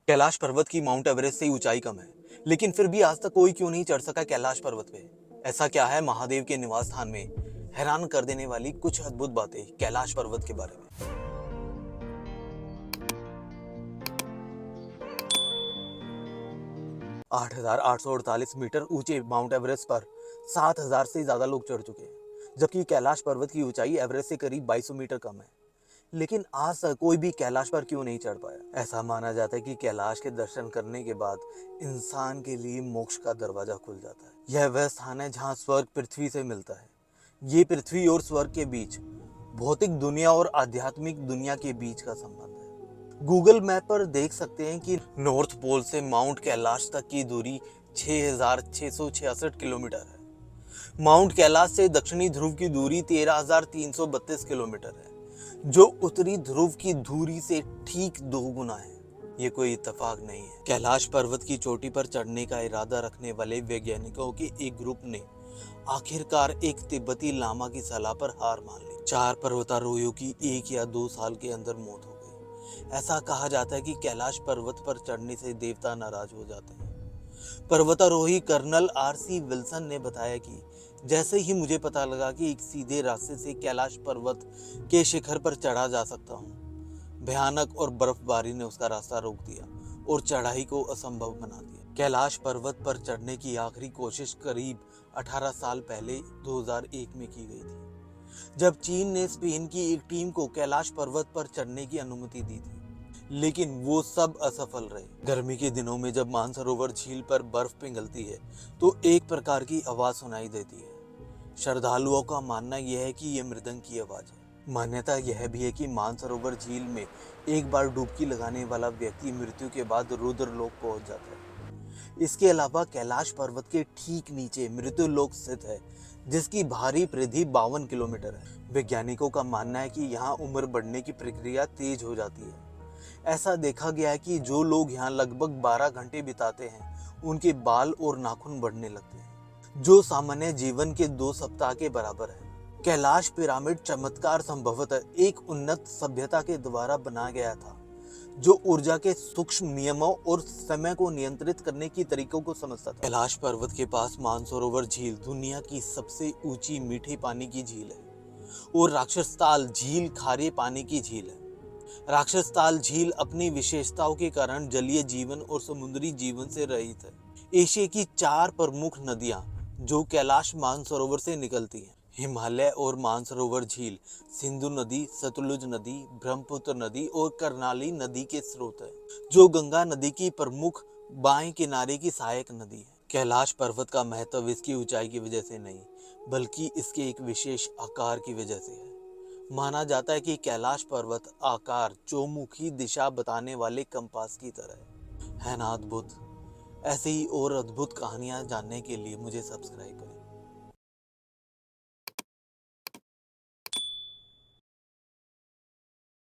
कैलाश पर्वत की mount Everest से ऊंचाई कम है, लेकिन फिर भी आज तक कोई क्यों नहीं चढ़ सका कैलाश पर्वत पे। ऐसा क्या है महादेव के निवास स्थान में? हैरान कर देने वाली कुछ अद्भुत बातें कैलाश पर्वत के बारे में। 8,848 मीटर ऊंचे माउंट एवरेस्ट पर 7,000 से ज्यादा लोग चढ़ चुके हैं, जबकि कैलाश पर्वत की ऊंचाई एवरेस्ट से करीब 2200 मीटर कम है। लेकिन आज तक कोई भी कैलाश पर क्यों नहीं चढ़ पाया? ऐसा माना जाता है कि कैलाश के दर्शन करने के बाद इंसान के लिए मोक्ष का दरवाजा खुल जाता है। यह वह स्थान है जहाँ स्वर्ग पृथ्वी से मिलता है। ये पृथ्वी और स्वर्ग के बीच, भौतिक दुनिया और आध्यात्मिक दुनिया के बीच का संबंध है। गूगल मैप पर देख सकते हैं कि नॉर्थ पोल से माउंट कैलाश तक की दूरी 6,666 किलोमीटर है। माउंट कैलाश से दक्षिणी ध्रुव की दूरी 13,332 किलोमीटर है, जो उत्तरी ध्रुव की दूरी से ठीक 2 गुना है। ये कोई इत्तेफाक नहीं है। कैलाश पर्वत की चोटी पर चढ़ने का इरादा रखने वाले वैज्ञानिकों के एक ग्रुप ने आखिरकार एक तिब्बती लामा की सलाह पर हार मान ली। 4 पर्वतारोहियों की 1 या 2 साल के अंदर मौत हो गई। ऐसा कहा जाता है कि कैलाश पर्वत पर चढ़ने से देवता नाराज हो जाते हैं। पर्वतारोही कर्नल RC विल्सन ने बताया कि जैसे ही मुझे पता लगा कि एक सीधे रास्ते से कैलाश पर्वत के शिखर पर चढ़ा जा सकता हूँ, भयानक और बर्फबारी ने उसका रास्ता रोक दिया और चढ़ाई को असंभव बना दिया। कैलाश पर्वत पर चढ़ने की आखिरी कोशिश करीब 18 साल पहले 2001 में की गई थी, जब चीन ने स्पेन की एक टीम को कैलाश पर्वत पर चढ़ने की अनुमति दी थी, लेकिन वो सब असफल रहे। गर्मी के दिनों में जब मानसरोवर झील पर बर्फ पिघलती है तो एक प्रकार की आवाज सुनाई देती है। श्रद्धालुओं का मानना यह है कि यह मृदंग की आवाज है। मान्यता यह भी है कि मानसरोवर झील में एक बार डुबकी लगाने वाला व्यक्ति मृत्यु के बाद रुद्रलोक पहुंच जाता है। इसके अलावा कैलाश पर्वत के ठीक नीचे मृत्युलोक स्थित है, जिसकी बाहरी परिधि 52 किलोमीटर है। वैज्ञानिकों का मानना है कि यहाँ उम्र बढ़ने की प्रक्रिया तेज हो जाती है। ऐसा देखा गया है कि जो लोग यहाँ लगभग 12 घंटे बिताते हैं, उनके बाल और नाखून बढ़ने लगते हैं, जो सामान्य जीवन के 2 सप्ताह के बराबर है। कैलाश पिरामिड चमत्कार संभवतः एक उन्नत सभ्यता के द्वारा बनाया गया था, जो ऊर्जा के सूक्ष्म नियमों और समय को नियंत्रित करने की तरीकों को समझता था। कैलाश पर्वत के पास मानसरोवर झील दुनिया की सबसे ऊंची मीठे पानी की झील है और राक्षसताल झील खारे पानी की झील है। राक्षसताल झील अपनी विशेषताओं के कारण जलीय जीवन और समुद्री जीवन से रहित है। एशिया की 4 प्रमुख नदियां जो कैलाश मानसरोवर से निकलती हैं, हिमालय और मानसरोवर झील सिंधु नदी, सतलुज नदी, ब्रह्मपुत्र नदी और कर्नाली नदी के स्रोत है, जो गंगा नदी की प्रमुख बाएं किनारे की सहायक नदी है। कैलाश पर्वत का महत्व इसकी ऊंचाई की वजह से नहीं, बल्कि इसके एक विशेष आकार की वजह से है। माना जाता है कि कैलाश पर्वत आकार चौमुखी दिशा बताने वाले कंपास की तरह है ना अद्भुत। ऐसे ही और अद्भुत कहानियां जानने के लिए मुझे सब्सक्राइब करें।